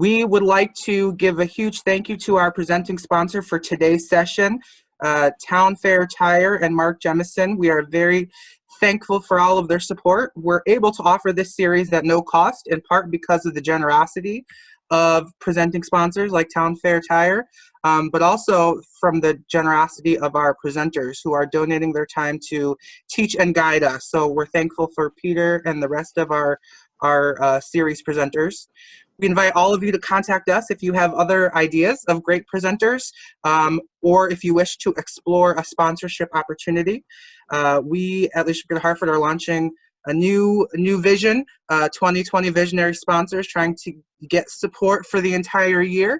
We would like to give a huge thank you to our presenting sponsor for today's session, Town Fair Tire and Mark Jemison. We are very thankful for all of their support. We're able to offer this series at no cost, in part because of the generosity of presenting sponsors like Town Fair Tire, but also from the generosity of our presenters who are donating their time to teach and guide us. So we're thankful for Peter and the rest of our series presenters. We invite all of you to contact us if you have other ideas of great presenters, or if you wish to explore a sponsorship opportunity. We at Leadership at Hartford are launching a new vision, 2020 visionary sponsors, trying to get support for the entire year.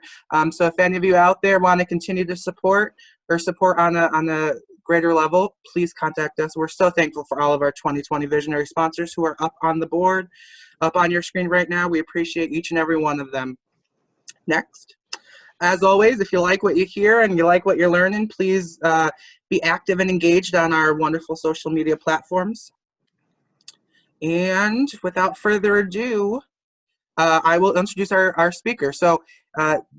So if any of you out there want to continue to support on a greater level, please contact us. We're so thankful for all of our 2020 visionary sponsors who are up on the board, up on your screen right now. We appreciate each and every one of them. Next. As always, if you like what you hear and you like what you're learning, please be active and engaged on our wonderful social media platforms. And without further ado, I will introduce our speaker. So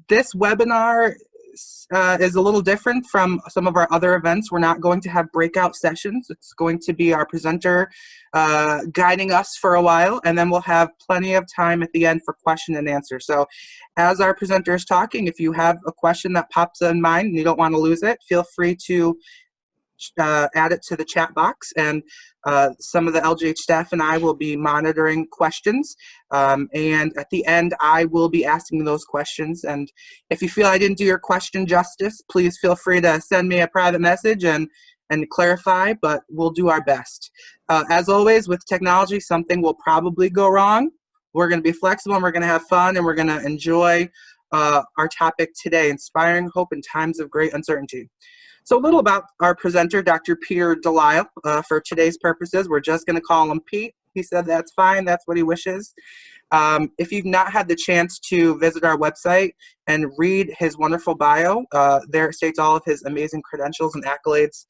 this webinar is a little different from some of our other events. We're not going to have breakout sessions. It's going to be our presenter guiding us for a while, and then we'll have plenty of time at the end for question and answer. So as our presenter is talking, if you have a question that pops in mind and you don't want to lose it, feel free to add it to the chat box, and some of the LGH staff and I will be monitoring questions, and at the end I will be asking those questions. And if you feel I didn't do your question justice, please feel free to send me a private message and clarify, but we'll do our best. As always with technology, something will probably go wrong. We're going to be flexible, and we're going to have fun, and we're going to enjoy our topic today, inspiring hope in times of great uncertainty. So a little about our presenter, Dr. Peter DeLisle. For today's purposes, we're just going to call him Pete. He said that's fine, that's what he wishes. If you've not had the chance to visit our website and read his wonderful bio, there it states all of his amazing credentials and accolades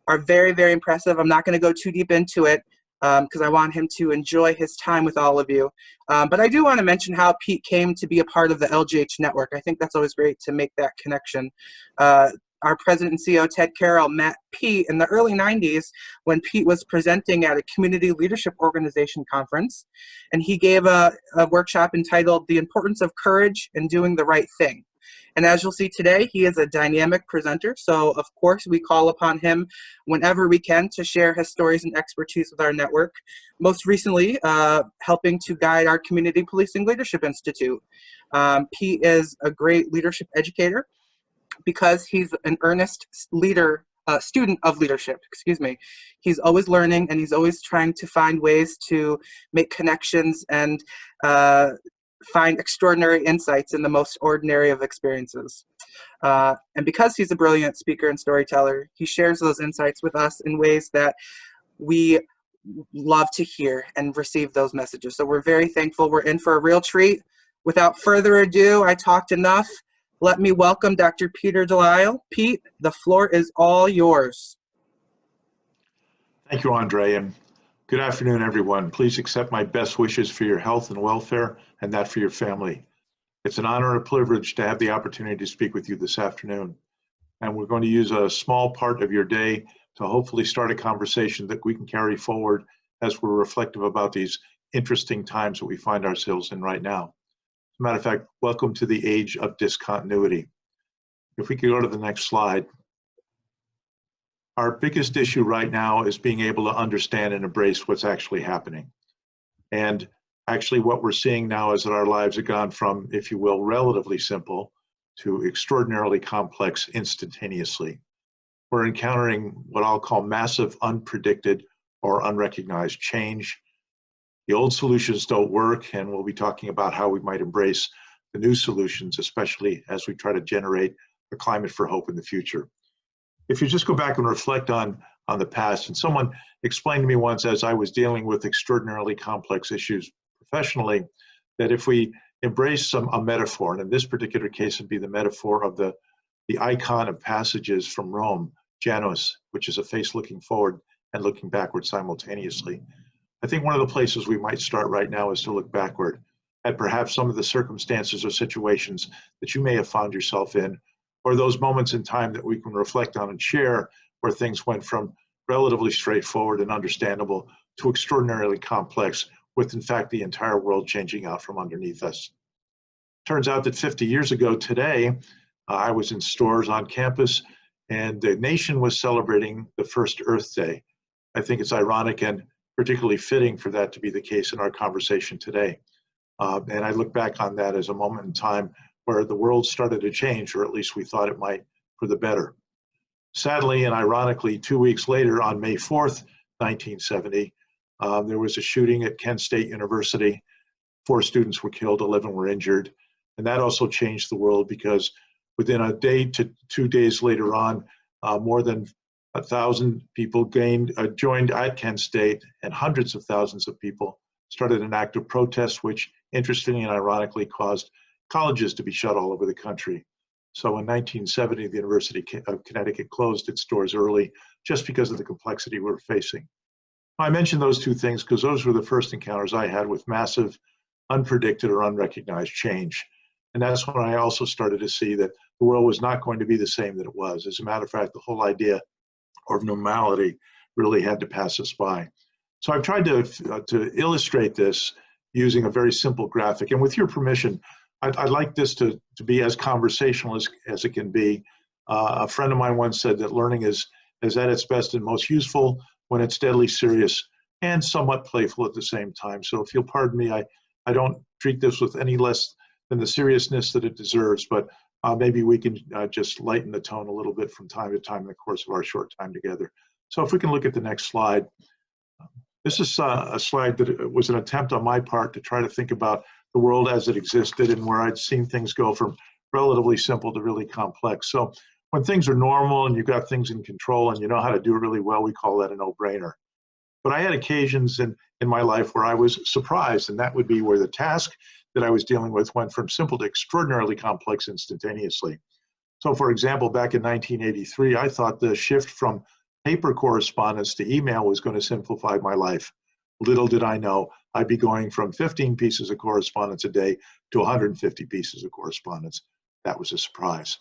are very, very impressive. I'm not going to go too deep into it because I want him to enjoy his time with all of you. But I do want to mention how Pete came to be a part of the LGH network. I think that's always great to make that connection. Our president and CEO, Ted Carroll, met Pete in the early 90s when Pete was presenting at a community leadership organization conference. And he gave a workshop entitled The Importance of Courage in Doing the Right Thing. And as you'll see today, he is a dynamic presenter. So of course, we call upon him whenever we can to share his stories and expertise with our network. Most recently, helping to guide our Community Policing Leadership Institute. Pete is a great leadership educator, because he's an earnest student of leadership, He's always learning, and he's always trying to find ways to make connections and find extraordinary insights in the most ordinary of experiences. And because he's a brilliant speaker and storyteller, he shares those insights with us in ways that we love to hear and receive those messages. So we're very thankful. We're in for a real treat. Without further ado, I talked enough. Let me welcome Dr. Peter DeLisle. Pete, the floor is all yours. Thank you, Andre, and good afternoon, everyone. Please accept my best wishes for your health and welfare, and that for your family. It's an honor and a privilege to have the opportunity to speak with you this afternoon. And we're going to use a small part of your day to hopefully start a conversation that we can carry forward as we're reflective about these interesting times that we find ourselves in right now. As a matter of fact, welcome to the Age of Discontinuity. If we could go to the next slide. Our biggest issue right now is being able to understand and embrace what's actually happening. And actually what we're seeing now is that our lives have gone from, if you will, relatively simple to extraordinarily complex instantaneously. We're encountering what I'll call massive, unpredicted, or unrecognized change. The old solutions don't work, and we'll be talking about how we might embrace the new solutions, especially as we try to generate a climate for hope in the future. If you just go back and reflect on the past, and someone explained to me once as I was dealing with extraordinarily complex issues professionally, that if we embrace a metaphor, and in this particular case it'd be the metaphor of the icon of passages from Rome, Janus, which is a face looking forward and looking backward simultaneously. I think one of the places we might start right now is to look backward. at perhaps some of the circumstances or situations that you may have found yourself in, or those moments in time that we can reflect on and share where things went from relatively straightforward and understandable to extraordinarily complex, with in fact the entire world changing out from underneath us. Turns out that 50 years ago today, I was in stores on campus and the nation was celebrating the first Earth Day. I think it's ironic and particularly fitting for that to be the case in our conversation today. And I look back on that as a moment in time where the world started to change, or at least we thought it might, for the better. Sadly and ironically, 2 weeks later, on May 4th, 1970, there was a shooting at Kent State University. 4 students were killed, 11 were injured. And that also changed the world because within a day to 2 days later on, more than 1,000 people joined at Kent State, and hundreds of thousands of people started an act of protest, which interestingly and ironically caused colleges to be shut all over the country. So in 1970, the University of Connecticut closed its doors early just because of the complexity we were facing. I mentioned those 2 things because those were the first encounters I had with massive, unpredicted or unrecognized change. And that's when I also started to see that the world was not going to be the same that it was. As a matter of fact, the whole idea of normality really had to pass us by. So I've tried to illustrate this using a very simple graphic. And with your permission, I'd like this to be as conversational as it can be. A friend of mine once said that learning is at its best and most useful when it's deadly serious and somewhat playful at the same time. So if you'll pardon me, I don't treat this with any less than the seriousness that it deserves, but maybe we can just lighten the tone a little bit from time to time in the course of our short time together. So if we can look at the next slide. This is a slide that was an attempt on my part to try to think about the world as it existed and where I'd seen things go from relatively simple to really complex. So when things are normal and you've got things in control and you know how to do it really well, we call that a no-brainer. But I had occasions in my life where I was surprised, and that would be where the task that I was dealing with went from simple to extraordinarily complex instantaneously. So for example, back in 1983, I thought the shift from paper correspondence to email was going to simplify my life. Little did I know I'd be going from 15 pieces of correspondence a day to 150 pieces of correspondence. That was a surprise.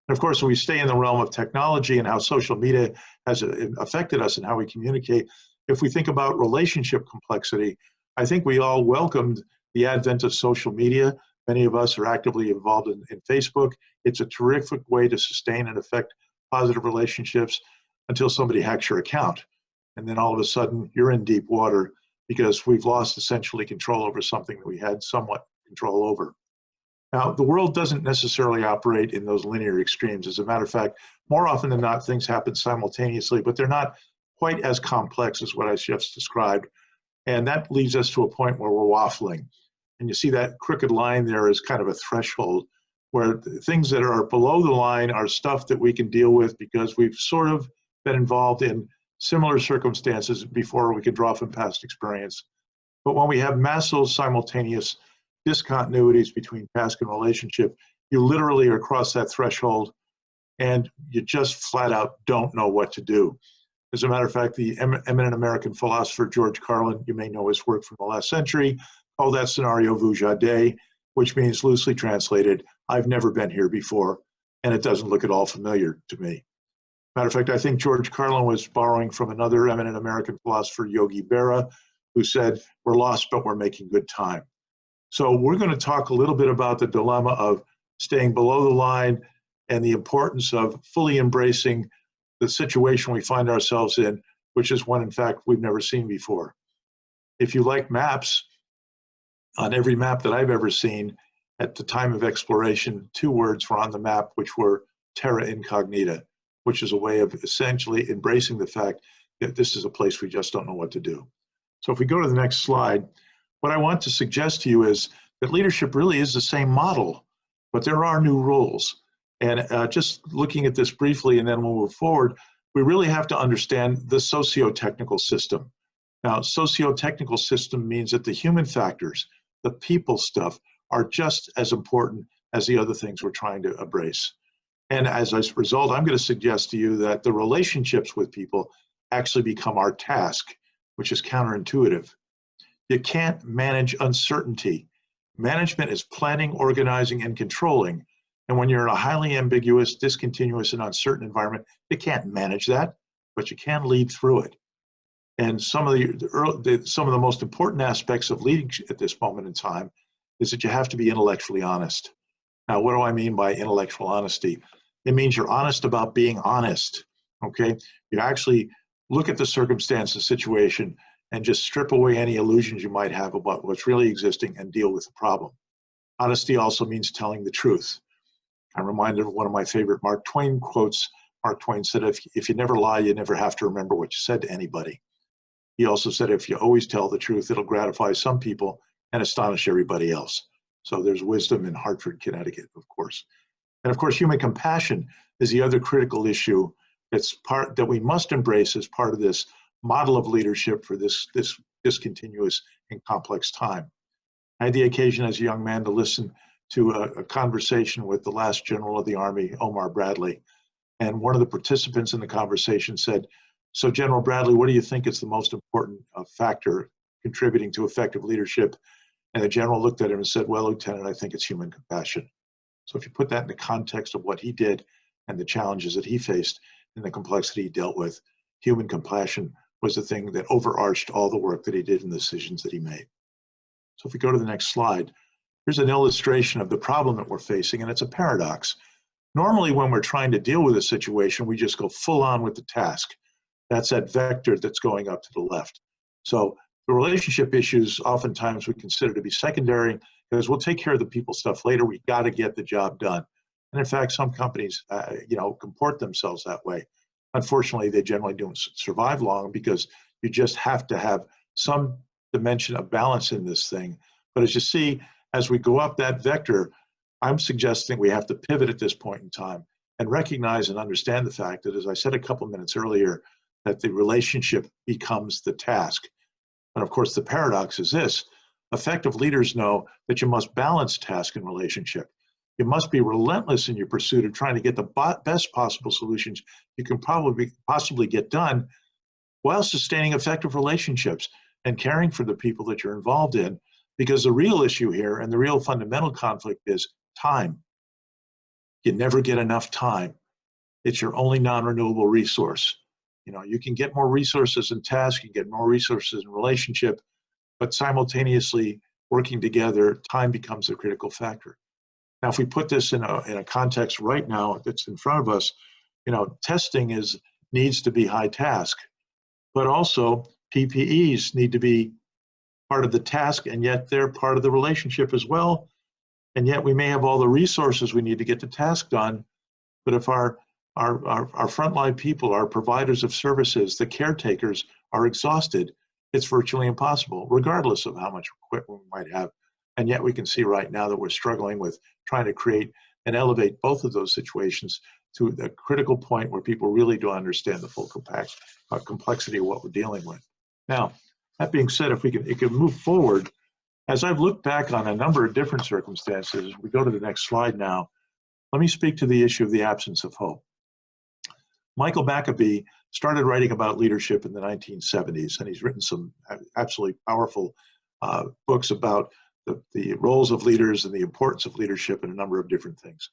And of course, when we stay in the realm of technology and how social media has affected us and how we communicate, if we think about relationship complexity, I think we all welcomed the advent of social media. Many of us are actively involved in Facebook. It's a terrific way to sustain and affect positive relationships until somebody hacks your account. And then all of a sudden, you're in deep water because we've lost essentially control over something that we had somewhat control over. Now, the world doesn't necessarily operate in those linear extremes. As a matter of fact, more often than not, things happen simultaneously, but they're not quite as complex as what I just described. And that leads us to a point where we're waffling. And you see that crooked line there is kind of a threshold where things that are below the line are stuff that we can deal with because we've sort of been involved in similar circumstances before we could draw from past experience. But when we have massive simultaneous discontinuities between task and relationship, you literally are across that threshold and you just flat out don't know what to do. As a matter of fact, the eminent American philosopher George Carlin, you may know his work from the last century, called that scenario vujade, which means loosely translated, I've never been here before, and it doesn't look at all familiar to me. Matter of fact, I think George Carlin was borrowing from another eminent American philosopher, Yogi Berra, who said, we're lost, but we're making good time. So we're going to talk a little bit about the dilemma of staying below the line and the importance of fully embracing the situation we find ourselves in, which is one, in fact, we've never seen before. If you like maps, on every map that I've ever seen, at the time of exploration, 2 words were on the map, which were terra incognita, which is a way of essentially embracing the fact that this is a place we just don't know what to do. So if we go to the next slide, what I want to suggest to you is that leadership really is the same model, but there are new rules. And just looking at this briefly and then we'll move forward, we really have to understand the socio-technical system. Now, socio-technical system means that the human factors, the people stuff, are just as important as the other things we're trying to embrace. And as a result, I'm going to suggest to you that the relationships with people actually become our task, which is counterintuitive. You can't manage uncertainty. Management is planning, organizing, and controlling. And when you're in a highly ambiguous, discontinuous, and uncertain environment, you can't manage that, but you can lead through it. And some of the most important aspects of leading at this moment in time is that you have to be intellectually honest. Now, what do I mean by intellectual honesty? It means you're honest about being honest, okay? You actually look at the circumstance, the situation, and just strip away any illusions you might have about what's really existing and deal with the problem. Honesty also means telling the truth. I'm reminded of one of my favorite Mark Twain quotes. Mark Twain said, if you never lie, you never have to remember what you said to anybody. He also said, if you always tell the truth, it'll gratify some people and astonish everybody else. So there's wisdom in Hartford, Connecticut, of course. And of course, human compassion is the other critical issue that we must embrace as part of this model of leadership for this discontinuous and complex time. I had the occasion as a young man to listen to a conversation with the last general of the Army, Omar Bradley. And one of the participants in the conversation said, so General Bradley, what do you think is the most important factor contributing to effective leadership? And the general looked at him and said, well, Lieutenant, I think it's human compassion. So if you put that in the context of what he did and the challenges that he faced and the complexity he dealt with, human compassion was the thing that overarched all the work that he did and the decisions that he made. So if we go to the next slide, here's an illustration of the problem that we're facing, and it's a paradox. Normally, when we're trying to deal with a situation, we just go full on with the task. That's that vector that's going up to the left. So the relationship issues oftentimes we consider to be secondary because we'll take care of the people stuff later. We got to get the job done. And in fact, some companies, comport themselves that way. Unfortunately, they generally don't survive long because you just have to have some dimension of balance in this thing. But as you see, as we go up that vector, I'm suggesting we have to pivot at this point in time and recognize and understand the fact that, as I said a couple minutes earlier, that the relationship becomes the task. And of course, the paradox is this: effective leaders know that you must balance task and relationship. You must be relentless in your pursuit of trying to get the best possible solutions you can possibly get done while sustaining effective relationships and caring for the people that you're involved in. Because the real issue here and the real fundamental conflict is time. You never get enough time. It's your only non-renewable resource. You can get more resources in task, you can get more resources in relationship, but simultaneously working together, time becomes a critical factor. Now, if we put this in a context right now that's in front of us, testing needs to be high task, but also PPEs need to be part of the task, and yet they're part of the relationship as well. And yet we may have all the resources we need to get the task done, but if our frontline people, our providers of services, the caretakers are exhausted, it's virtually impossible, regardless of how much equipment we might have. And yet we can see right now that we're struggling with trying to create and elevate both of those situations to the critical point where people really don't understand the full complexity of what we're dealing with. Now, that being said, if it can move forward, as I've looked back on a number of different circumstances, we go to the next slide now, let me speak to the issue of the absence of hope. Michael Maccabee started writing about leadership in the 1970s, and he's written some absolutely powerful books about the roles of leaders and the importance of leadership in a number of different things.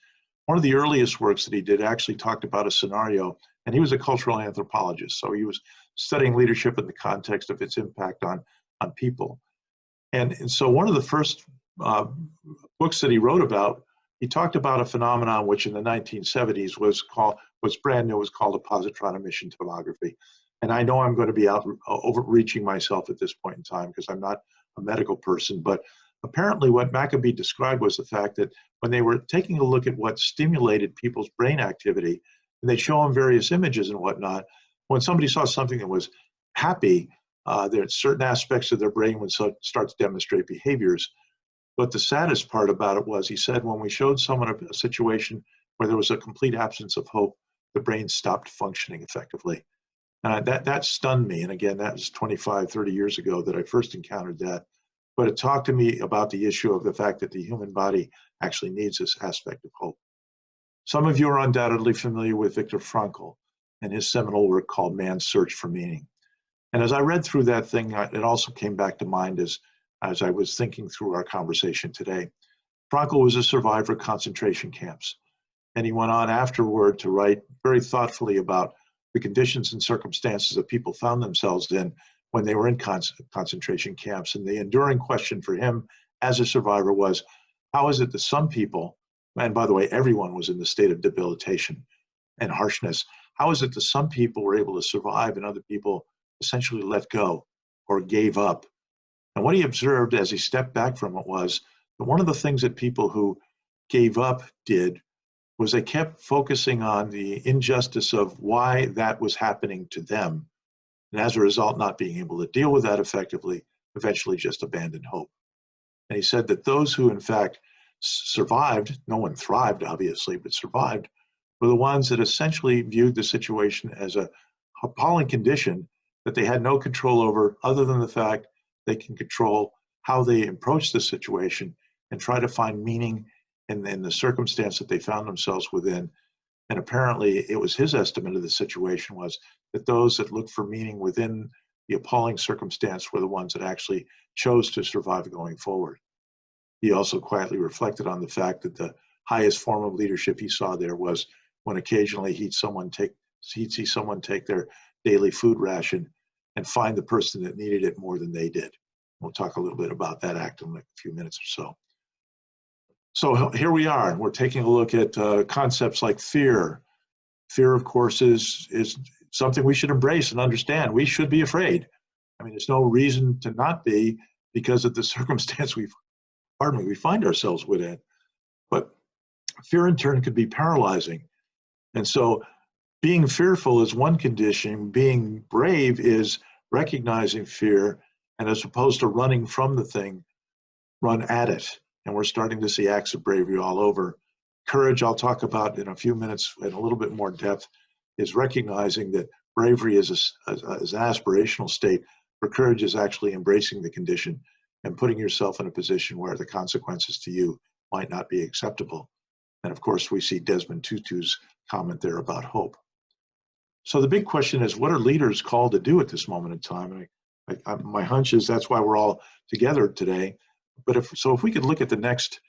One of the earliest works that he did actually talked about a scenario, and he was a cultural anthropologist, so he was studying leadership in the context of its impact on people. And so one of the first books that he wrote about, he talked about a phenomenon which in the 1970s was brand new, was called a positron emission tomography. And I know I'm going to be overreaching myself at this point in time because I'm not a medical person, but apparently what Maccabee described was the fact that when they were taking a look at what stimulated people's brain activity, and they show them various images and whatnot, when somebody saw something that was happy, there are certain aspects of their brain would start to demonstrate behaviors. But the saddest part about it was, he said, when we showed someone a situation where there was a complete absence of hope, the brain stopped functioning effectively. That stunned me. And again, that was 25, 30 years ago that I first encountered that. But it talked to me about the issue of the fact that the human body actually needs this aspect of hope. Some of you are undoubtedly familiar with Viktor Frankl and his seminal work called Man's Search for Meaning. And as I read through that thing, it also came back to mind as as I was thinking through our conversation today. Frankl was a survivor of concentration camps, and he went on afterward to write very thoughtfully about the conditions and circumstances that people found themselves in when they were in concentration camps. And the enduring question for him as a survivor was, how is it that some people, and by the way, everyone was in the state of debilitation and harshness, how is it that some people were able to survive and other people essentially let go or gave up? And what he observed as he stepped back from it was that one of the things that people who gave up did was they kept focusing on the injustice of why that was happening to them. And as a result, not being able to deal with that effectively, eventually just abandoned hope. And he said that those who in fact survived, no one thrived obviously, but survived, were the ones that essentially viewed the situation as a appalling condition that they had no control over, other than the fact they can control how they approach the situation and try to find meaning in the circumstance that they found themselves within. And apparently it was his estimate of the situation was that those that looked for meaning within the appalling circumstance were the ones that actually chose to survive going forward. He also quietly reflected on the fact that the highest form of leadership he saw there was when occasionally he'd see someone take their daily food ration and find the person that needed it more than they did. We'll talk a little bit about that act in a few minutes or so. So here we are, and we're taking a look at concepts like fear. Fear, of course, is something we should embrace and understand. We should be afraid. I mean, there's no reason to not be because of the circumstance we find ourselves within. But fear in turn could be paralyzing. And so being fearful is one condition. Being brave is recognizing fear, and as opposed to running from the thing, run at it. And we're starting to see acts of bravery all over. Courage, I'll talk about in a few minutes in a little bit more depth, is recognizing that bravery is an aspirational state, where courage is actually embracing the condition and putting yourself in a position where the consequences to you might not be acceptable. And of course, we see Desmond Tutu's comment there about hope. So the big question is, what are leaders called to do at this moment in time? And my hunch is that's why we're all together today. But if we could look at the next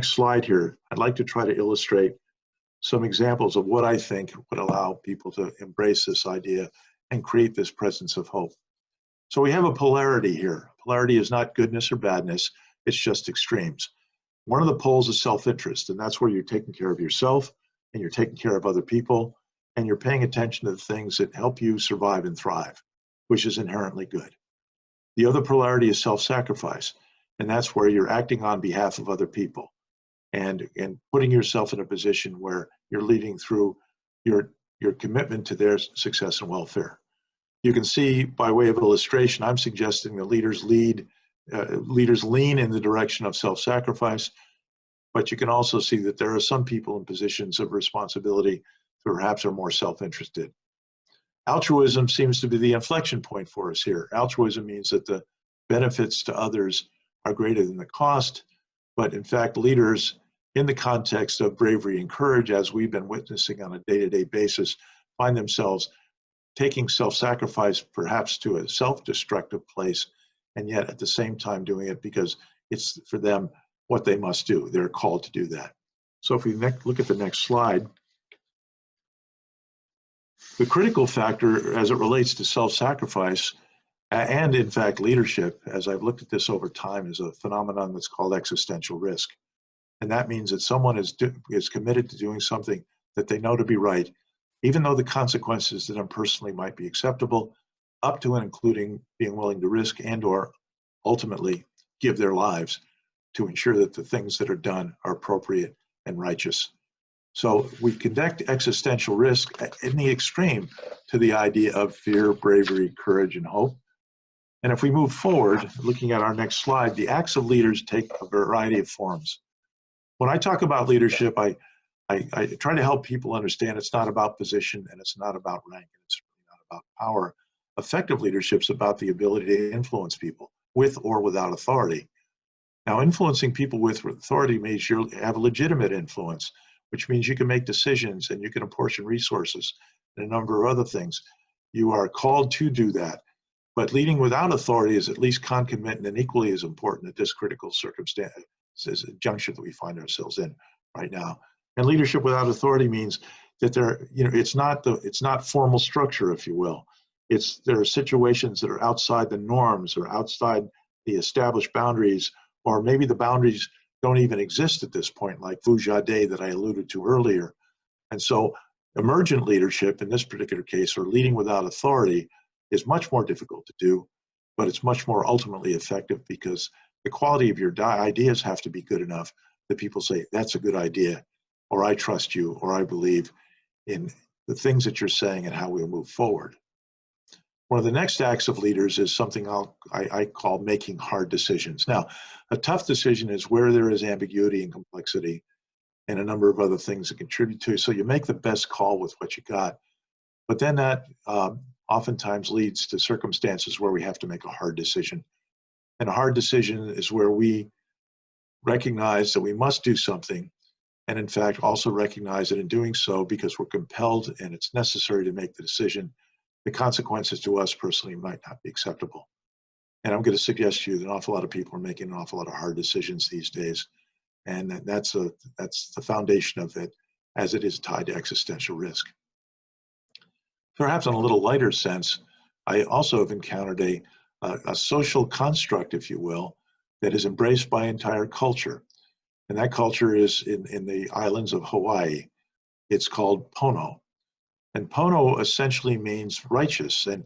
slide here, I'd like to try to illustrate some examples of what I think would allow people to embrace this idea and create this presence of hope. So we have a polarity here. Polarity is not goodness or badness, it's just extremes. One of the poles is self-interest, and that's where you're taking care of yourself and you're taking care of other people and you're paying attention to the things that help you survive and thrive, which is inherently good. The other polarity is self-sacrifice, and that's where you're acting on behalf of other people and putting yourself in a position where you're leading through your commitment to their success and welfare. You can see by way of illustration, I'm suggesting that leaders lean in the direction of self-sacrifice, but you can also see that there are some people in positions of responsibility who perhaps are more self-interested. Altruism seems to be the inflection point for us here. Altruism means that the benefits to others are greater than the cost, but in fact, leaders in the context of bravery and courage, as we've been witnessing on a day-to-day basis, find themselves taking self-sacrifice perhaps to a self-destructive place, and yet at the same time doing it because it's for them what they must do. They're called to do that. So if we look at the next slide, the critical factor as it relates to self-sacrifice and in fact leadership, as I've looked at this over time, is a phenomenon that's called existential risk. And that means that someone is committed to doing something that they know to be right, even though the consequences to them personally might be acceptable, up to and including being willing to risk and or ultimately give their lives to ensure that the things that are done are appropriate and righteous. So we connect existential risk in the extreme to the idea of fear, bravery, courage, and hope. And if we move forward, looking at our next slide, the acts of leaders take a variety of forms. When I talk about leadership, I try to help people understand it's not about position and it's not about rank and it's really not about power. Effective leadership is about the ability to influence people with or without authority. Now, influencing people with authority means you have legitimate influence, which means you can make decisions and you can apportion resources and a number of other things. You are called to do that. But leading without authority is at least concomitant and equally as important at this critical circumstance, juncture that we find ourselves in right now. And leadership without authority means that it's not formal structure, if you will. There are situations that are outside the norms or outside the established boundaries, or maybe the boundaries don't even exist at this point, like Vujade that I alluded to earlier. And so emergent leadership in this particular case, or leading without authority, is much more difficult to do, but it's much more ultimately effective because the quality of your ideas have to be good enough that people say, that's a good idea, or I trust you, or I believe in the things that you're saying and how we'll move forward. One of the next acts of leaders is something I call making hard decisions. Now, a tough decision is where there is ambiguity and complexity and a number of other things that contribute to it. So you make the best call with what you got. But then that oftentimes leads to circumstances where we have to make a hard decision. And a hard decision is where we recognize that we must do something, and in fact also recognize that in doing so, because we're compelled and it's necessary to make the decision, the consequences to us personally might not be acceptable. And I'm going to suggest to you that an awful lot of people are making an awful lot of hard decisions these days. And that's the foundation of it, as it is tied to existential risk. Perhaps in a little lighter sense, I also have encountered a social construct, if you will, that is embraced by entire culture. And that culture is in the islands of Hawaii. It's called Pono. And Pono essentially means righteous. And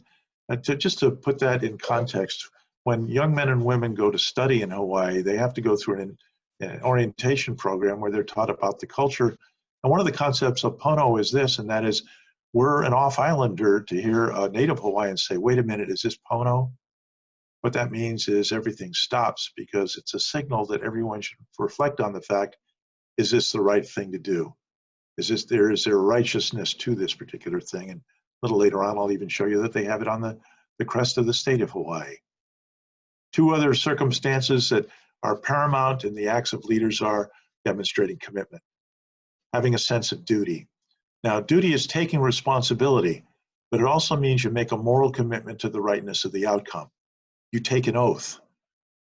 just to put that in context, when young men and women go to study in Hawaii, they have to go through an orientation program where they're taught about the culture. And one of the concepts of Pono is this, and that is, we're an off-islander to hear a native Hawaiian say, wait a minute, is this Pono? What that means is everything stops, because it's a signal that everyone should reflect on the fact, is this the right thing to do? Is there righteousness to this particular thing? And a little later on, I'll even show you that they have it on the crest of the state of Hawaii. Two other circumstances that are paramount in the acts of leaders are demonstrating commitment, having a sense of duty. Now, duty is taking responsibility, but it also means you make a moral commitment to the rightness of the outcome. You take an oath,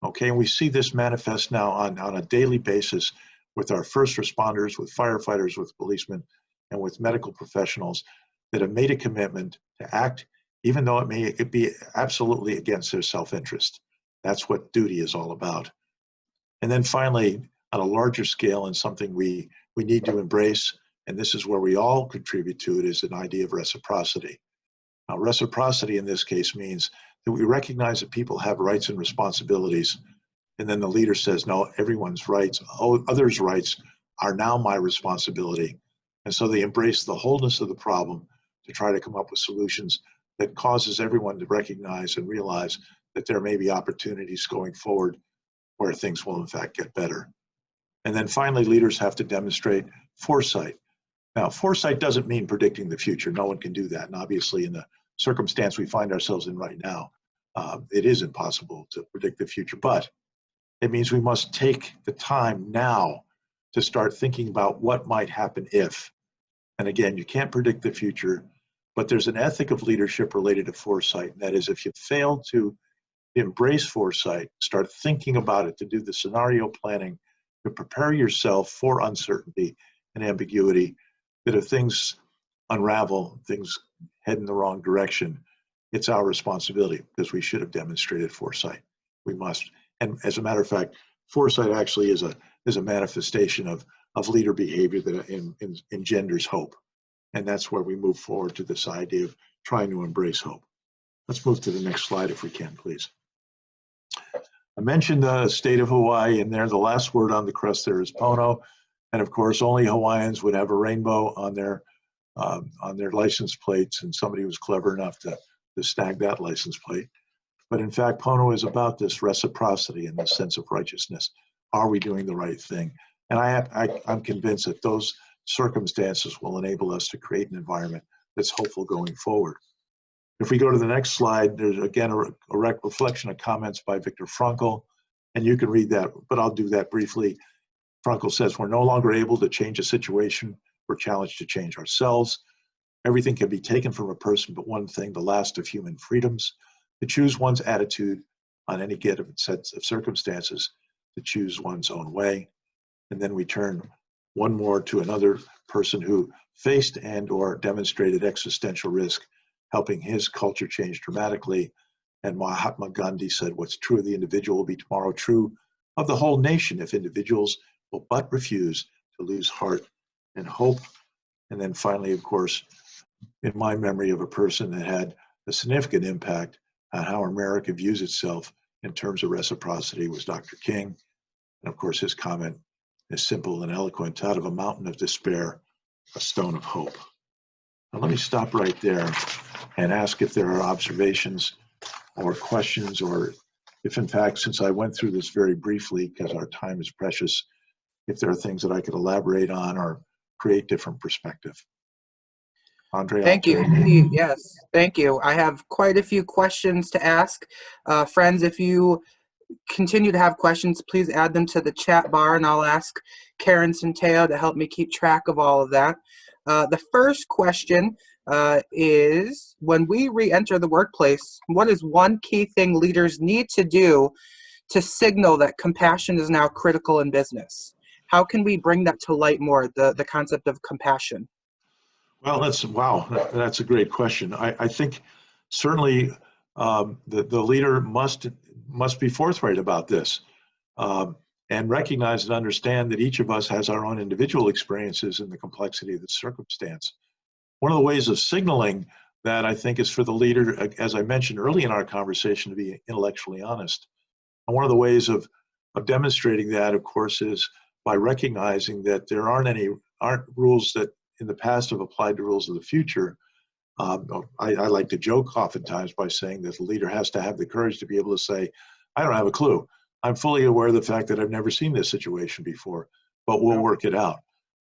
okay? And we see this manifest now on a daily basis with our first responders, with firefighters, with policemen, and with medical professionals that have made a commitment to act, even though it may be absolutely against their self-interest. That's what duty is all about. And then finally, on a larger scale, and something we need to embrace, and this is where we all contribute to it, is an idea of reciprocity. Now, reciprocity in this case means that we recognize that people have rights and responsibilities, and then the leader says, no, everyone's rights, others' rights are now my responsibility. And so they embrace the wholeness of the problem to try to come up with solutions that causes everyone to recognize and realize that there may be opportunities going forward where things will in fact get better. And then finally, leaders have to demonstrate foresight. Now, foresight doesn't mean predicting the future. No one can do that. And obviously, in the circumstance we find ourselves in right now, it is impossible to predict the future. But it means we must take the time now to start thinking about what might happen if. And again, you can't predict the future, but there's an ethic of leadership related to foresight. And that is, if you fail to embrace foresight, start thinking about it, to do the scenario planning, to prepare yourself for uncertainty and ambiguity, that if things unravel, things head in the wrong direction, it's our responsibility, because we should have demonstrated foresight. We must. And as a matter of fact, foresight actually is a manifestation of leader behavior that engenders hope. And that's where we move forward to this idea of trying to embrace hope. Let's move to the next slide if we can, please. I mentioned the state of Hawaii, and there the last word on the crest there is Pono. And of course, only Hawaiians would have a rainbow on their license plates, and somebody was clever enough to snag that license plate. But in fact, Pono is about this reciprocity and this sense of righteousness. Are we doing the right thing? And I'm convinced that those circumstances will enable us to create an environment that's hopeful going forward. If we go to the next slide, there's again a reflection of comments by Viktor Frankl, and you can read that, but I'll do that briefly. Frankl says, we're no longer able to change a situation, we're challenged to change ourselves. Everything can be taken from a person but one thing, the last of human freedoms. to choose one's attitude on any given set of circumstances, to choose one's own way. And then we turn one more to another person who faced and or demonstrated existential risk, helping his culture change dramatically. And Mahatma Gandhi said, what's true of the individual will be tomorrow true of the whole nation if individuals will but refuse to lose heart and hope. And then finally, of course, in my memory of a person that had a significant impact on how America views itself in terms of reciprocity was Dr. King. And of course, his comment is simple and eloquent: out of a mountain of despair, a stone of hope. Now, let me stop right there and ask if there are observations or questions, or if in fact, since I went through this very briefly because our time is precious, if there are things that I could elaborate on or create different perspective. Andre, Thank you. Yes, thank you. I have quite a few questions to ask. Friends, if you continue to have questions, please add them to the chat bar, and I'll ask Karen Santiago to help me keep track of all of that. The first question is, when we re-enter the workplace, what is one key thing leaders need to do to signal that compassion is now critical in business? How can we bring that to light more, the concept of compassion? Well, that's a great question. I think certainly the leader must be forthright about this, and recognize and understand that each of us has our own individual experiences in the complexity of the circumstance. One of the ways of signaling that, I think, is for the leader, as I mentioned early in our conversation, to be intellectually honest. And one of the ways of demonstrating that, of course, is by recognizing that there aren't rules that in the past have applied to rules of the future. I like to joke oftentimes by saying that the leader has to have the courage to be able to say, I don't have a clue. I'm fully aware of the fact that I've never seen this situation before, but we'll work it out.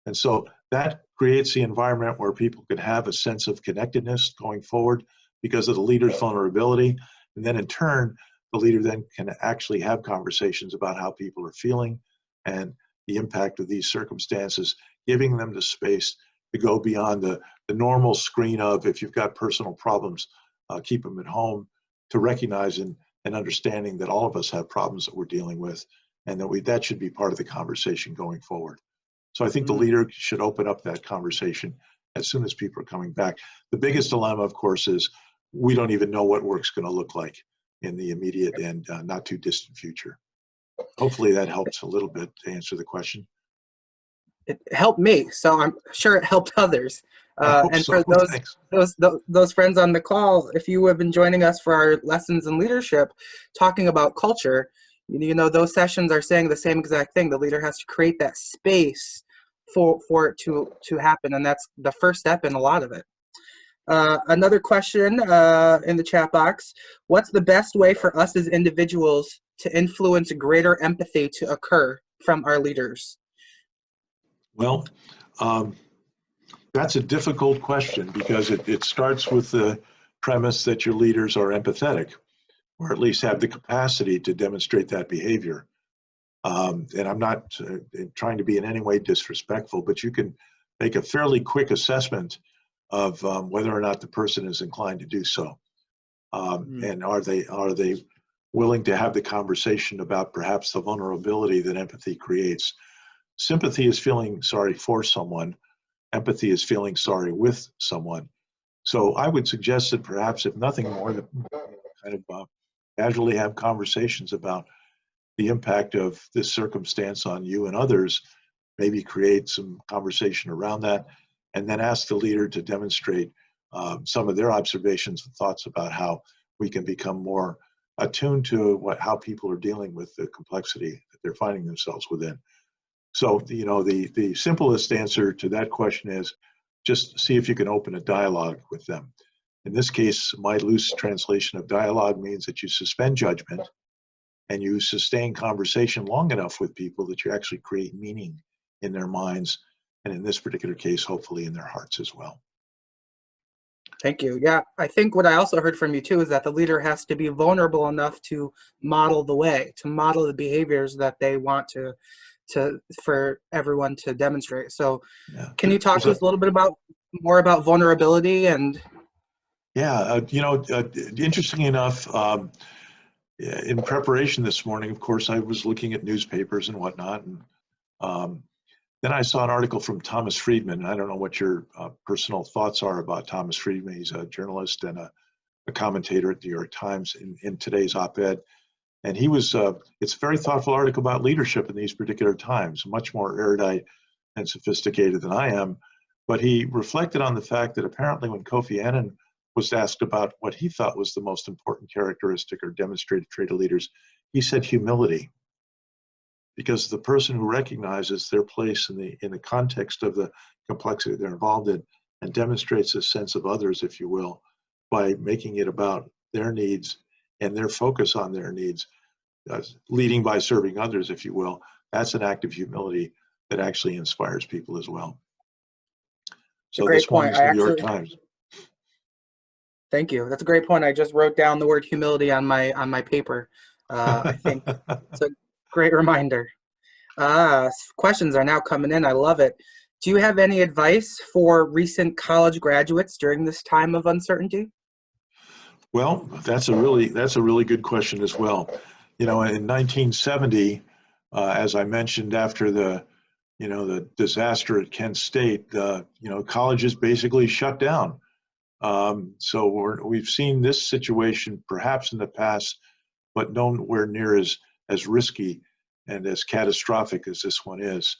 And so that creates the environment where people can have a sense of connectedness going forward because of the leader's vulnerability. And then in turn, the leader then can actually have conversations about how people are feeling and the impact of these circumstances, giving them the space to go beyond the normal screen of, if you've got personal problems, keep them at home, to recognize and understanding that all of us have problems that we're dealing with, and that should be part of the conversation going forward. So I think the leader should open up that conversation as soon as people are coming back. The biggest dilemma, of course, is we don't even know what work's going to look like in the immediate and not too distant future. Hopefully that helps a little bit to answer the question. It helped me, so I'm sure it helped others. And so. For those friends on the call, if you have been joining us for our lessons in leadership, talking about culture, you know, those sessions are saying the same exact thing. The leader has to create that space for it to happen, and that's the first step in a lot of it. Another question in the chat box: what's the best way for us as individuals to influence greater empathy to occur from our leaders? Well, that's a difficult question because it starts with the premise that your leaders are empathetic, or at least have the capacity to demonstrate that behavior. And I'm not trying to be in any way disrespectful, but you can make a fairly quick assessment of whether or not the person is inclined to do so. And are they willing to have the conversation about perhaps the vulnerability that empathy creates? Sympathy is feeling sorry for someone. Empathy is feeling sorry with someone. So I would suggest that perhaps, if nothing more, that kind of casually have conversations about the impact of this circumstance on you and others, maybe create some conversation around that, and then ask the leader to demonstrate some of their observations and thoughts about how we can become more attuned to how people are dealing with the complexity that they're finding themselves within. So, you know, the simplest answer to that question is just see if you can open a dialogue with them. In this case, my loose translation of dialogue means that you suspend judgment and you sustain conversation long enough with people that you actually create meaning in their minds, and in this particular case, hopefully in their hearts as well. Thank you. Yeah, I think what I also heard from you too is that the leader has to be vulnerable enough to model the way, to model the behaviors that they want for everyone to demonstrate. So can you talk to us a little bit more about vulnerability? And Yeah, interestingly enough, in preparation this morning, of course, I was looking at newspapers and whatnot, and um, then I saw an article from Thomas Friedman. I don't know what your personal thoughts are about Thomas Friedman. He's a journalist and a commentator at the New York Times in today's op-ed. And he was, it's a very thoughtful article about leadership in these particular times, much more erudite and sophisticated than I am. But he reflected on the fact that apparently when Kofi Annan was asked about what he thought was the most important characteristic or demonstrated trait of leaders, he said humility. Because the person who recognizes their place in the context of the complexity they're involved in and demonstrates a sense of others, if you will, by making it about their needs and their focus on their needs, leading by serving others, if you will, that's an act of humility that actually inspires people as well. It's a So great this point. morning's New York Times. Thank you. That's a great point. I just wrote down the word humility on my paper. I think it's a great reminder. Questions are now coming in. I love it. Do you have any advice for recent college graduates during this time of uncertainty? Well, that's a really good question as well. In 1970, as I mentioned, after the disaster at Kent State, colleges basically shut down. So we've seen this situation perhaps in the past, but nowhere near as risky and as catastrophic as this one is.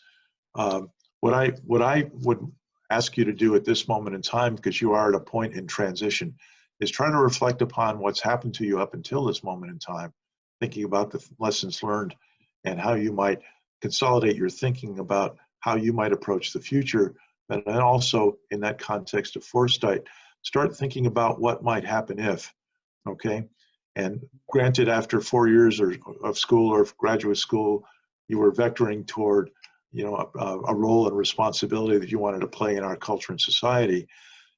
What I would ask you to do at this moment in time, because you are at a point in transition, is try to reflect upon what's happened to you up until this moment in time, thinking about the lessons learned and how you might consolidate your thinking about how you might approach the future. And then also in that context of foresight, start thinking about what might happen if, okay? And granted, after 4 years of school or graduate school, you were vectoring toward, a role and responsibility that you wanted to play in our culture and society.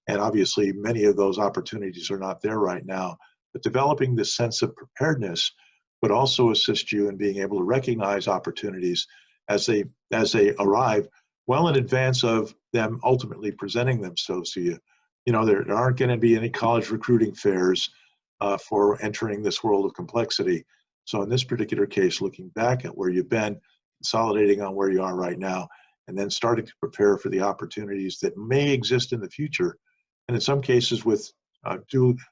And obviously, many of those opportunities are not there right now. But developing this sense of preparedness would also assist you in being able to recognize opportunities as they arrive well in advance of them ultimately presenting themselves to you. There aren't going to be any college recruiting fairs for entering this world of complexity. So in this particular case, looking back at where you've been, consolidating on where you are right now, and then starting to prepare for the opportunities that may exist in the future. And in some cases with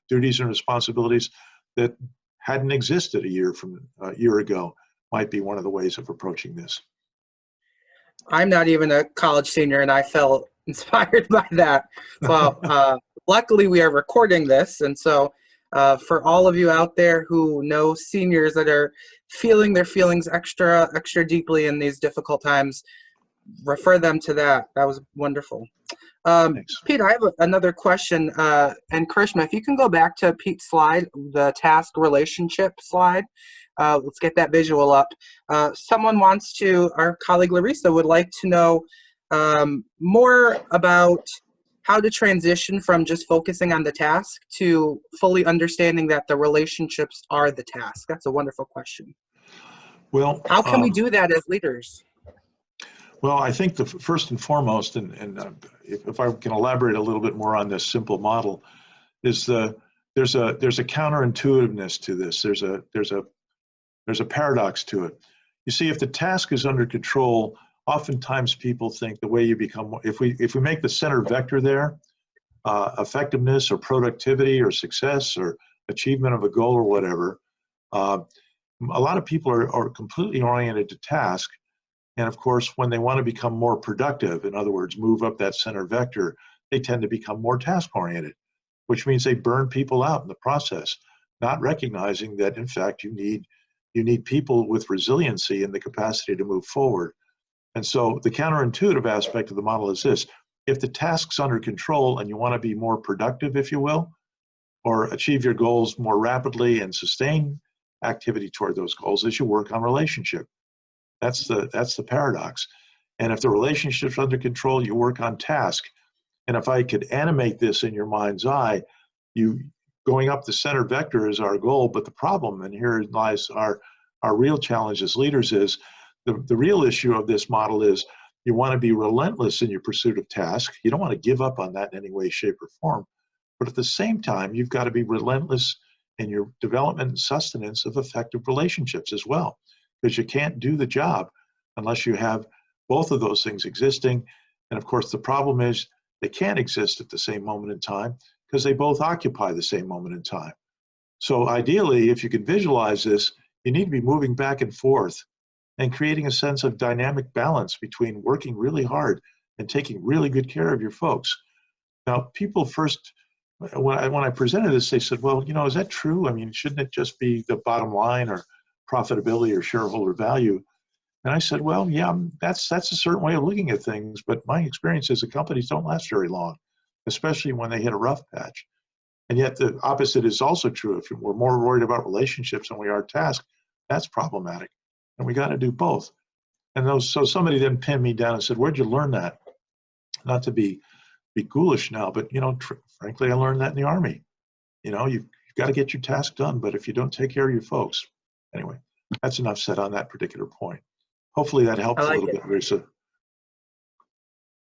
duties and responsibilities that hadn't existed a year ago, might be one of the ways of approaching this. I'm not even a college senior, and I felt inspired by that. So luckily, we are recording this, and so for all of you out there who know seniors that are feeling their feelings extra deeply in these difficult times, refer them to that. That was wonderful. Pete, I have another question. And Karishma, if you can go back to Pete's slide, the task relationship slide. Let's get that visual up. Our colleague Larissa would like to know more about how to transition from just focusing on the task to fully understanding that the relationships are the task. That's a wonderful question. Well, how can we do that as leaders? Well, I think the first and foremost, and if I can elaborate a little bit more on this simple model, is there's a counterintuitiveness to this. There's a paradox to it. You see, if the task is under control, oftentimes people think the way you become, if we make the center vector there, effectiveness or productivity or success or achievement of a goal or whatever, a lot of people are completely oriented to task. And of course, when they want to become more productive, in other words, move up that center vector, they tend to become more task-oriented, which means they burn people out in the process, not recognizing that, in fact, you need people with resiliency and the capacity to move forward. And so the counterintuitive aspect of the model is this: if the task's under control and you want to be more productive, if you will, or achieve your goals more rapidly and sustain activity toward those goals, as you work on relationship. That's the paradox. And if the relationship's under control, you work on task. And if I could animate this in your mind's eye, you going up the center vector is our goal, but the problem, and here lies our real challenge as leaders, is the real issue of this model is you want to be relentless in your pursuit of task. You don't want to give up on that in any way, shape, or form. But at the same time, you've got to be relentless in your development and sustenance of effective relationships as well, because you can't do the job unless you have both of those things existing. And of course, the problem is they can't exist at the same moment in time because they both occupy the same moment in time. So ideally, if you can visualize this, you need to be moving back and forth and creating a sense of dynamic balance between working really hard and taking really good care of your folks. Now, people first, when I presented this, they said, well, is that true? I mean, shouldn't it just be the bottom line or profitability or shareholder value? And I said, well, yeah, that's a certain way of looking at things, but my experience is that companies don't last very long, especially when they hit a rough patch. And yet the opposite is also true. If we're more worried about relationships than we are task, that's problematic. And we got to do both. And so somebody then pinned me down and said, where'd you learn that? Not to be ghoulish now, but frankly, I learned that in the Army. You've got to get your task done, but if you don't take care of your folks, anyway, that's enough said on that particular point. Hopefully that helps a little bit, Risa.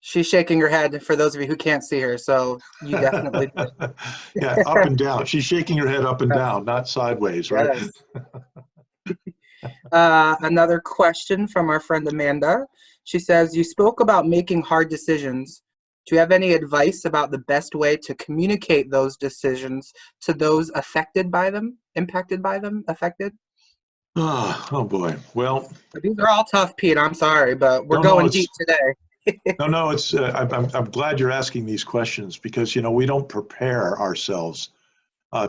She's shaking her head for those of you who can't see her, so you definitely did. Yeah, up and down. She's shaking her head up and down, not sideways, right? Yes. Another question from our friend Amanda. She says, you spoke about making hard decisions. Do you have any advice about the best way to communicate those decisions to those affected by them, impacted by them, affected? Oh boy. Well, these are all tough, Pete. I'm sorry, but we're going deep today. No, it's. I'm glad you're asking these questions because we don't prepare ourselves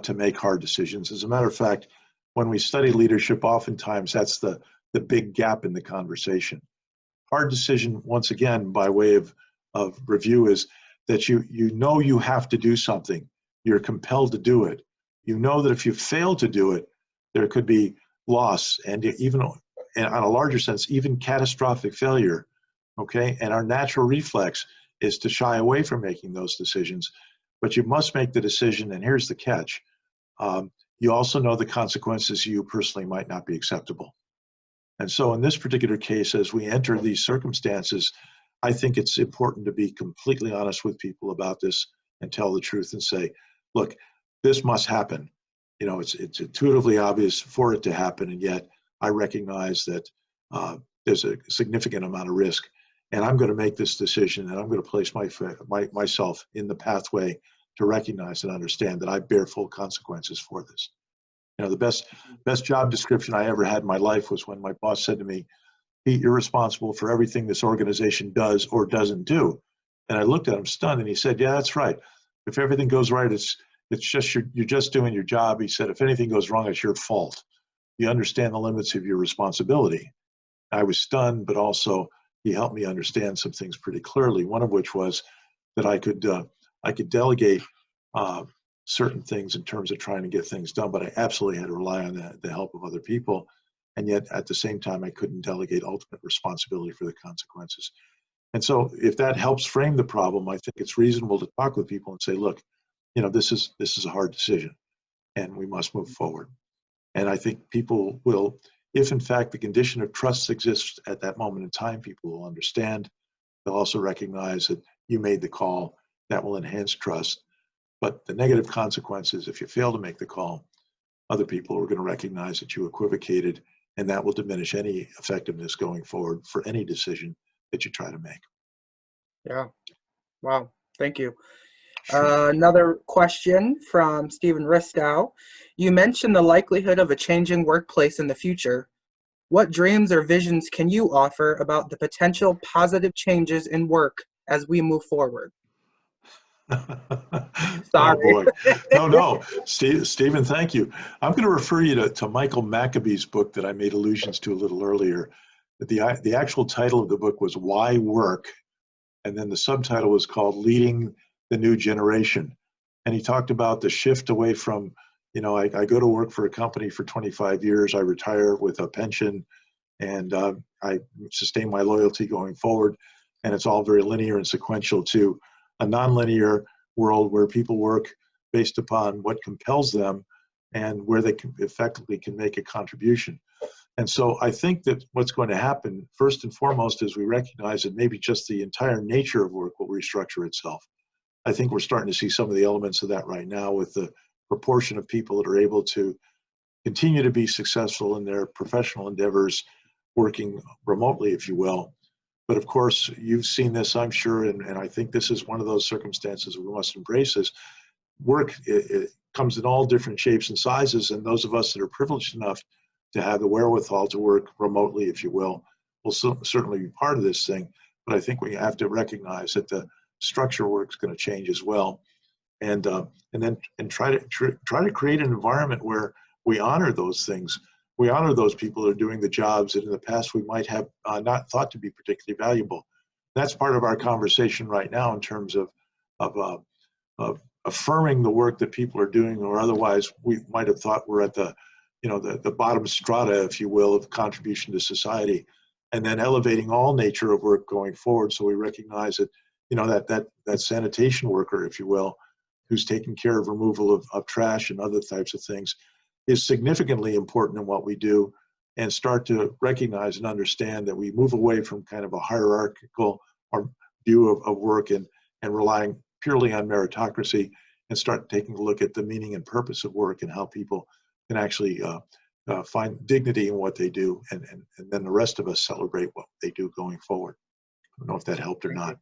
to make hard decisions. As a matter of fact, when we study leadership, oftentimes that's the big gap in the conversation. Hard decision, once again, by way of review, is that you have to do something. You're compelled to do it. You know that if you fail to do it, there could be loss, and even and on a larger sense, even catastrophic failure. Okay, and our natural reflex is to shy away from making those decisions, but you must make the decision, and here's the catch. You also know the consequences to you personally might not be acceptable. And so in this particular case, as we enter these circumstances, I think it's important to be completely honest with people about this and tell the truth and say, look, this must happen. It's intuitively obvious for it to happen, and yet I recognize that there's a significant amount of risk. And I'm going to make this decision, and I'm going to place myself in the pathway to recognize and understand that I bear full consequences for this. The best job description I ever had in my life was when my boss said to me, Pete, you're responsible for everything this organization does or doesn't do. And I looked at him stunned, and he said, yeah, that's right. If everything goes right, it's just you're just doing your job. He said, if anything goes wrong, it's your fault. You understand the limits of your responsibility. I was stunned, but also he helped me understand some things pretty clearly. One of which was that I could delegate certain things in terms of trying to get things done, but I absolutely had to rely on the help of other people. And yet at the same time, I couldn't delegate ultimate responsibility for the consequences. And so if that helps frame the problem, I think it's reasonable to talk with people and say, look, this is a hard decision and we must move forward. And I think people will, if in fact the condition of trust exists at that moment in time, people will understand. They'll also recognize that you made the call. That will enhance trust. But the negative consequences, if you fail to make the call, other people are going to recognize that you equivocated, and that will diminish any effectiveness going forward for any decision that you try to make. Yeah. Wow. Thank you. Sure. Another question from Stephen Ristow. You mentioned the likelihood of a changing workplace in the future. What dreams or visions can you offer about the potential positive changes in work as we move forward? Oh Sorry. boy. No. Stephen, thank you. I'm going to refer you to Michael Maccabee's book that I made allusions to a little earlier. The actual title of the book was Why Work? And then the subtitle was called Leading the New Generation. And he talked about the shift away from, I go to work for a company for 25 years, I retire with a pension, and I sustain my loyalty going forward. And it's all very linear and sequential, to a nonlinear world where people work based upon what compels them and where they effectively can make a contribution. And so I think that what's going to happen, first and foremost, is we recognize that maybe just the entire nature of work will restructure itself. I think we're starting to see some of the elements of that right now with the proportion of people that are able to continue to be successful in their professional endeavors, working remotely, if you will. But of course, you've seen this, I'm sure, and I think this is one of those circumstances we must embrace is work. It comes in all different shapes and sizes, and those of us that are privileged enough to have the wherewithal to work remotely, if you will certainly be part of this thing. But I think we have to recognize that the structure work is going to change as well, and then try to create an environment where we honor those things. We honor those people that are doing the jobs that in the past we might have not thought to be particularly valuable. That's part of our conversation right now in terms of affirming the work that people are doing, or otherwise we might have thought we're at the bottom strata, if you will, of contribution to society, and then elevating all nature of work going forward. So we recognize that that sanitation worker, if you will, who's taking care of removal of trash and other types of things, is significantly important in what we do, and start to recognize and understand that we move away from kind of a hierarchical view of work and relying purely on meritocracy, and start taking a look at the meaning and purpose of work and how people can actually find dignity in what they do, and then the rest of us celebrate what they do going forward. I don't know if that helped or not.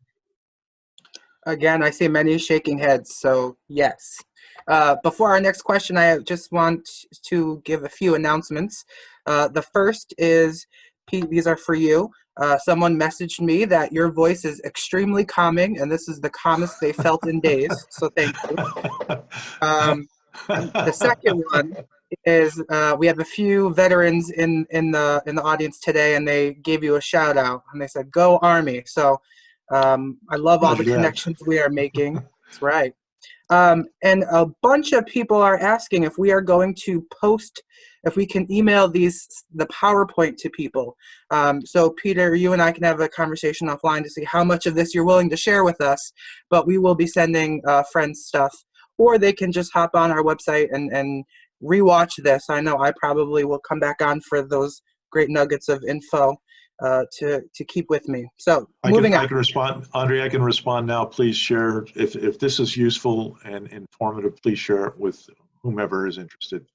Again, I see many shaking heads, so yes. Before our next question, I just want to give a few announcements. The first is, Pete, these are for you. Someone messaged me that your voice is extremely calming, and this is the calmest they felt in days, so thank you. The second one is we have a few veterans in the audience today, and they gave you a shout out, and they said, "Go Army!" So I love all the connections we are making. That's right. And a bunch of people are asking if we are going to post, if we can email the PowerPoint to people. So Peter, you and I can have a conversation offline to see how much of this you're willing to share with us, but we will be sending friends stuff, or they can just hop on our website and rewatch this. I know I probably will come back on for those great nuggets of info to keep with me. So moving on. I can respond, Andre. I can respond now. Please share if this is useful and informative. Please share it with whomever is interested.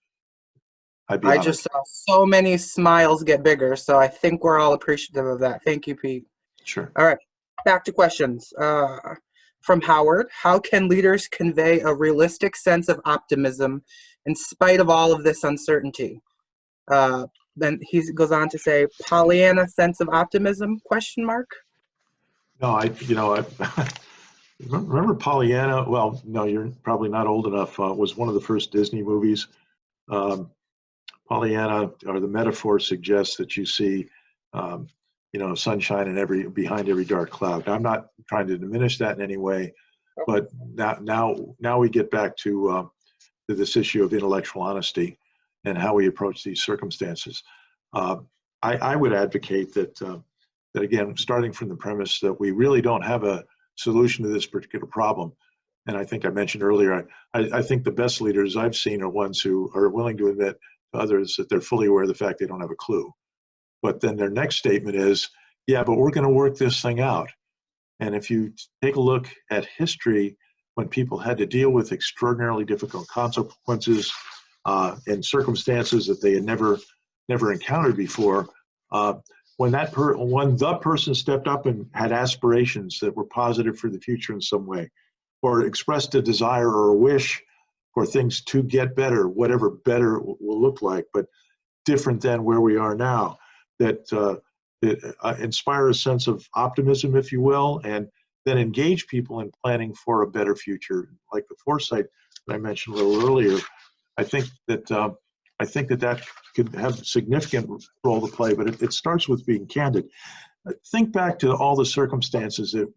I just saw so many smiles get bigger, so I think we're all appreciative of that. Thank you, Pete. Sure. All right, back to questions. From Howard, how can leaders convey a realistic sense of optimism in spite of all of this uncertainty? Then he goes on to say, Pollyanna sense of optimism, question mark? No, I remember Pollyanna. Well, no, you're probably not old enough. Was one of the first Disney movies. Pollyanna, or the metaphor, suggests that you see, sunshine behind every dark cloud. Now, I'm not trying to diminish that in any way, but now we get back to this issue of intellectual honesty and how we approach these circumstances. I would advocate that again, starting from the premise that we really don't have a solution to this particular problem. And I think I mentioned earlier, I think the best leaders I've seen are ones who are willing to admit to others that they're fully aware of the fact they don't have a clue. But then their next statement is, yeah, but we're going to work this thing out. And if you take a look at history, when people had to deal with extraordinarily difficult consequences and circumstances that they had never encountered before, when the person stepped up and had aspirations that were positive for the future in some way, or expressed a desire or a wish for things to get better, whatever better will look like, but different than where we are now, that inspire a sense of optimism, if you will, and then engage people in planning for a better future, like the foresight that I mentioned a little earlier. I think that could have a significant role to play, but it starts with being candid. Think back to all the circumstances that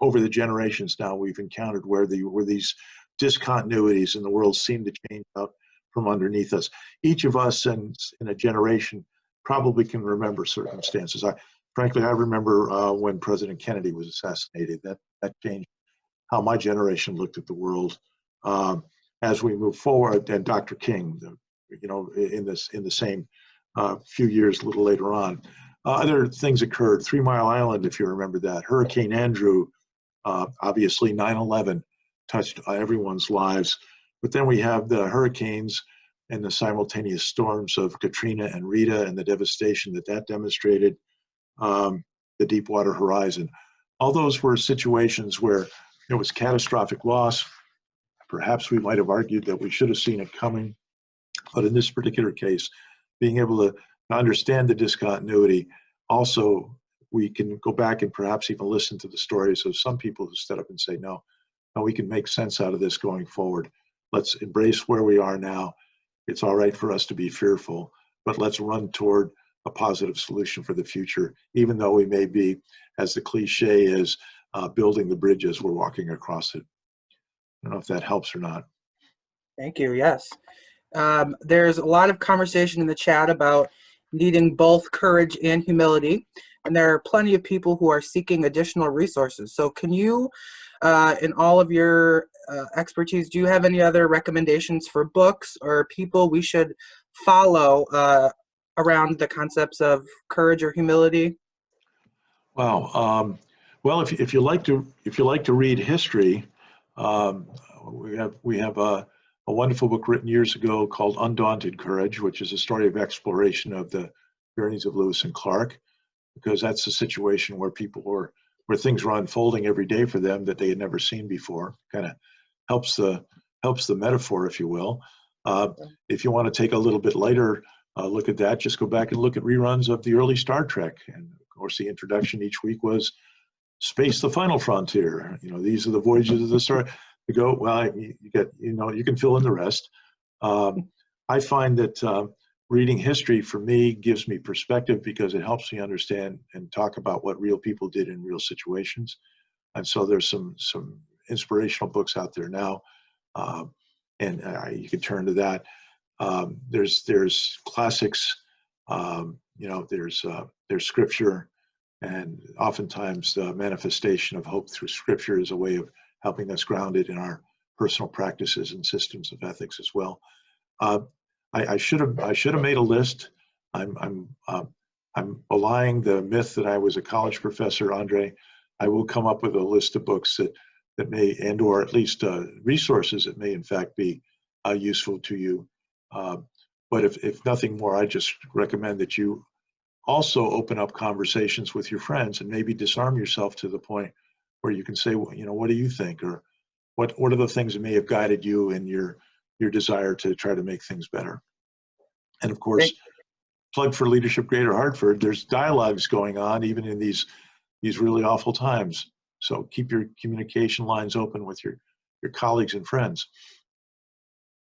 over the generations now we've encountered where these discontinuities in the world seem to change out from underneath us. Each of us in a generation probably can remember circumstances. Frankly, I remember when President Kennedy was assassinated. That changed how my generation looked at the world. As we move forward, and Dr. King, in the same few years a little later on, other things occurred. 3 Mile Island, if you remember that, Hurricane Andrew, Obviously, 9/11 touched everyone's lives. But then we have the hurricanes and the simultaneous storms of Katrina and Rita and the devastation that that demonstrated, the Deepwater Horizon. All those were situations where it was catastrophic loss. Perhaps we might have argued that we should have seen it coming. But in this particular case, being able to understand the discontinuity, also we can go back and perhaps even listen to the stories of some people who stood up and say, no, we can make sense out of this going forward. Let's embrace where we are now. It's all right for us to be fearful, but let's run toward a positive solution for the future, even though we may be, as the cliche is, building the bridge as we're walking across it. I don't know if that helps or not. Thank you. Yes. There's a lot of conversation in the chat about needing both courage and humility, and there are plenty of people who are seeking additional resources. So can you, in all of your expertise, do you have any other recommendations for books or people we should follow around the concepts of courage or humility? Wow. Well, if you like to read history, we have a wonderful book written years ago called Undaunted Courage, which is a story of exploration of the journeys of Lewis and Clark, because that's a situation where where things were unfolding every day for them that they had never seen before. Kind of helps the metaphor, if you will. If you want to take a little bit lighter look at that, just go back and look at reruns of the early Star Trek. And of course, the introduction each week was Space, the Final Frontier. These are the voyages of the Star. You go, well, you can fill in the rest. I find that reading history for me gives me perspective because it helps me understand and talk about what real people did in real situations. And so there's some inspirational books out there now, and you can turn to that. There's classics, there's scripture, and oftentimes the manifestation of hope through scripture is a way of helping us ground it in our personal practices and systems of ethics as well. I should have made a list. I'm belying the myth that I was a college professor, Andre. I will come up with a list of books that may, and or at least resources that may in fact be useful to you. But if nothing more, I just recommend that you also open up conversations with your friends and maybe disarm yourself to the point where you can say, well, what do you think? Or what are the things that may have guided you in your desire to try to make things better? And of course, plug for Leadership Greater Hartford. There's dialogues going on even in these really awful times. So keep your communication lines open with your colleagues and friends.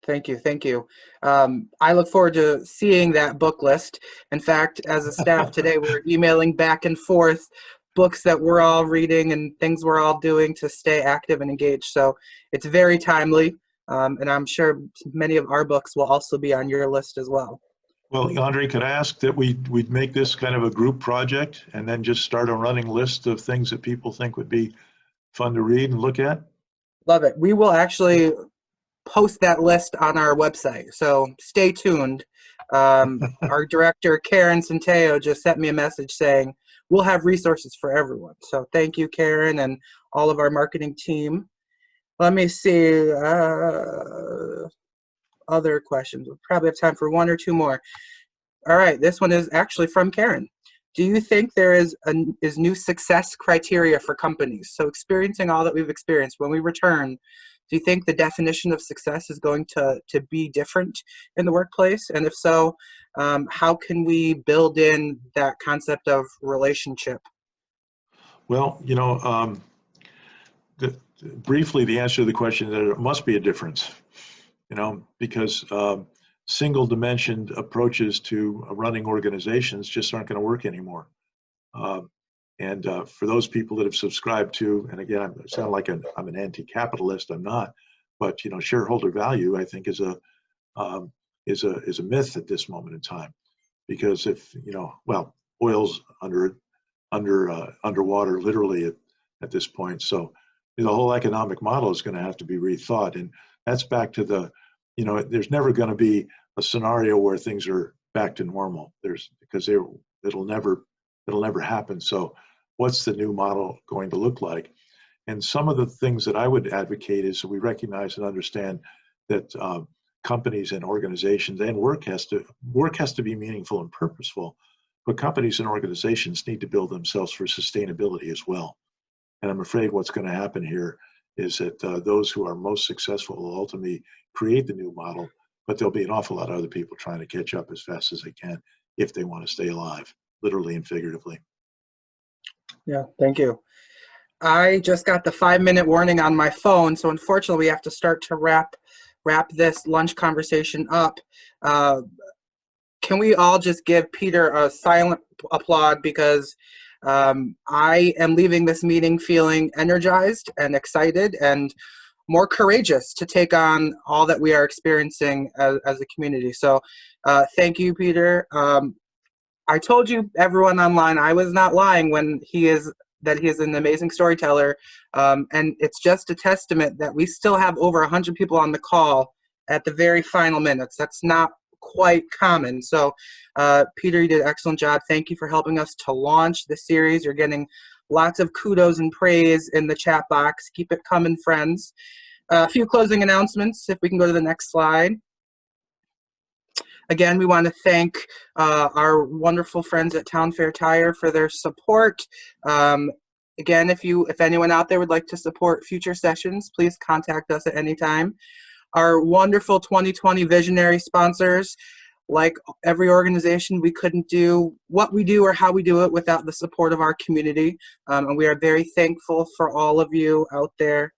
Thank you. Thank you. I look forward to seeing that book list. In fact, as a staff today, we're emailing back and forth books that we're all reading and things we're all doing to stay active and engaged. So it's very timely. And I'm sure many of our books will also be on your list as well. Well, Andre, could I ask that we'd make this kind of a group project and then just start a running list of things that people think would be fun to read and look at? Love it. We will actually post that list on our website, so stay tuned. Our director, Karen Santiago, just sent me a message saying we'll have resources for everyone. So thank you, Karen, and all of our marketing team. Let me see. Other questions. We'll probably have time for one or two more. All right, this one is actually from Karen. Do you think there is new success criteria for companies? So experiencing all that we've experienced, when we return, do you think the definition of success is going to be different in the workplace? And if so, how can we build in that concept of relationship? Well, briefly, the answer to the question is that there must be a difference, because single-dimensioned approaches to running organizations just aren't going to work anymore. And for those people that have subscribed to, and again, I sound like I'm an anti-capitalist. I'm not, but shareholder value, I think, is a myth at this moment in time, because if oil's underwater literally at this point, so the whole economic model is going to have to be rethought, and that's back to there's never going to be a scenario where things are back to normal. Because it'll never happen. So what's the new model going to look like? And some of the things that I would advocate is that we recognize and understand that companies and organizations and work has to be meaningful and purposeful, but companies and organizations need to build themselves for sustainability as well. And I'm afraid what's going to happen here is that those who are most successful will ultimately create the new model, but there'll be an awful lot of other people trying to catch up as fast as they can if they want to stay alive, literally and figuratively. Yeah, thank you. I just got the 5-minute warning on my phone, so unfortunately we have to start to wrap this lunch conversation up. Can we all just give Peter a silent applaud, because I am leaving this meeting feeling energized and excited and more courageous to take on all that we are experiencing as a community. So thank you, Peter. I told you, everyone online, I was not lying when he is an amazing storyteller. And it's just a testament that we still have over 100 people on the call at the very final minutes. That's not quite common. So Peter, you did an excellent job. Thank you for helping us to launch the series. You're getting lots of kudos and praise in the chat box. Keep it coming, friends. A few closing announcements, if we can go to the next slide. Again, we want to thank our wonderful friends at Town Fair Tire for their support. Again, if anyone out there would like to support future sessions, please contact us at any time. Our wonderful 2020 visionary sponsors. Like every organization, we couldn't do what we do or how we do it without the support of our community. And we are very thankful for all of you out there.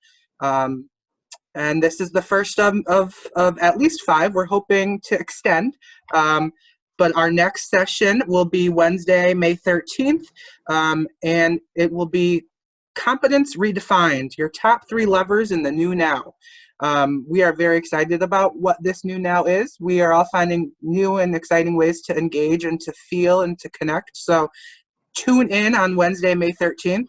And this is the first of at least 5. We're hoping to extend. But our next session will be Wednesday, May 13th. And it will be Competence Redefined, your top 3 levers in the new now. We are very excited about what this new now is. We are all finding new and exciting ways to engage and to feel and to connect. So tune in on Wednesday, May 13th.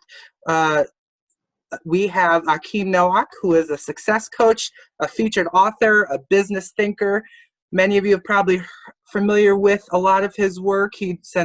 We have Akeem Nowak, who is a success coach, a featured author, a business thinker. Many of you are probably familiar with a lot of his work. He sends